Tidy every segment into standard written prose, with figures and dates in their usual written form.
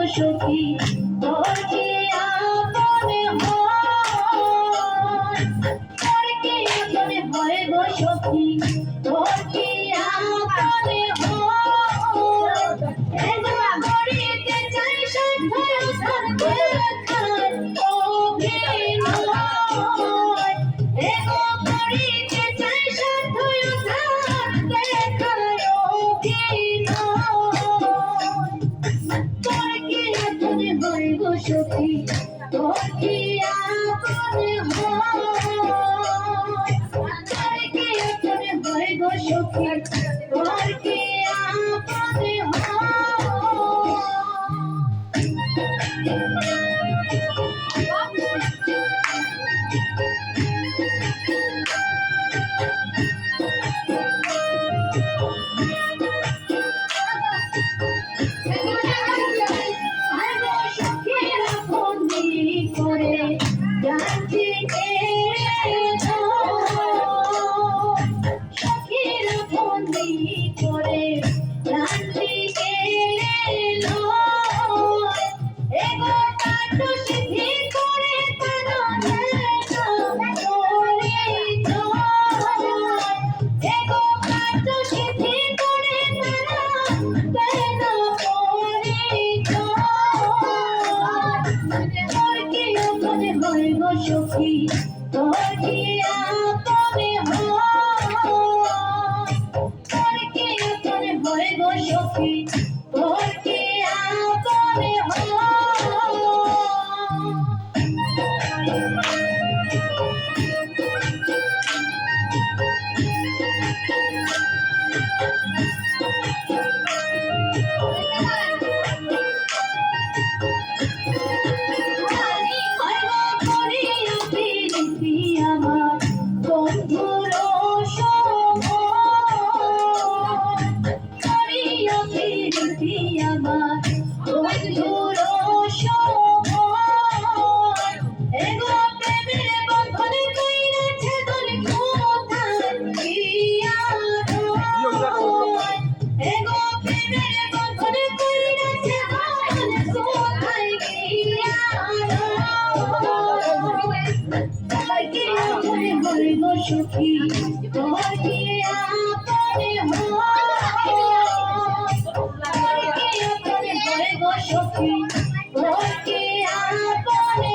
সখী তোর কি আপনে হয় তোর কি আপনে হয় গো সখী তোর কি আপনে হয় এগো করিতে চাই সাধ্য সাধ্য খান অভিনয় এগো করিতে চাই সাধ্য সাধ্য খান অভিনয় সখী তোর কি আপনে হয় তোর কি আপনে হয় গো সখী তোর কি আপনে সখী তোর কি আপনে হয় তোর কি আপনে হয় গো সখী তোর কি আপনে সখী তোর কি আপনে হয় তোর কি আপনে হয় গো সখী তোর কি আপনে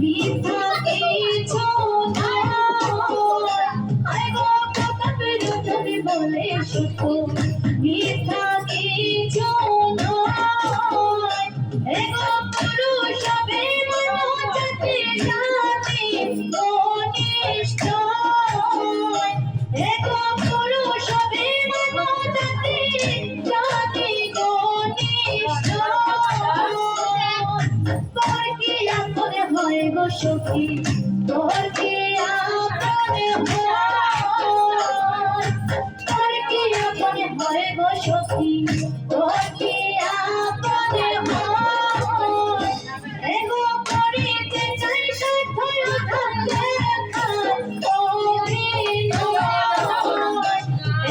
মিথ্যা কিছু বলে সুখ মিথ্যা কিছু এগো পুরুষ জাতি জাতি অনিষ্ট এগো পুরুষ জাতি জাতি অনিষ্ট তোর কি আপনে হয় গো সখী তোর কি আপনে হয় তোর কি আপনে হয় গো সখী তোর কি আপনে হয় এগো করিতে চাই সাধ্য থাকলে খান অভিনয়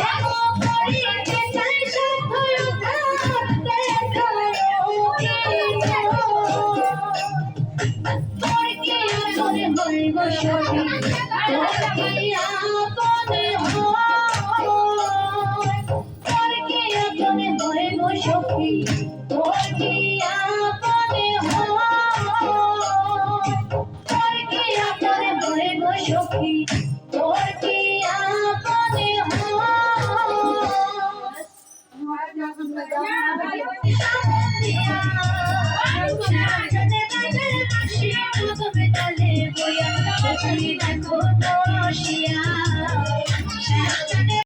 এগো করিতে চাই সাধ্য থাকলে খান অভিনয় তোর কি আপনে হয় গো সখী তোর কি আপনে হয় তোর কি আপনে হয় গো সখী তোর কি আপনে হয় তোর কি আপনে হয় গো সখী তোর কি আপনে হয়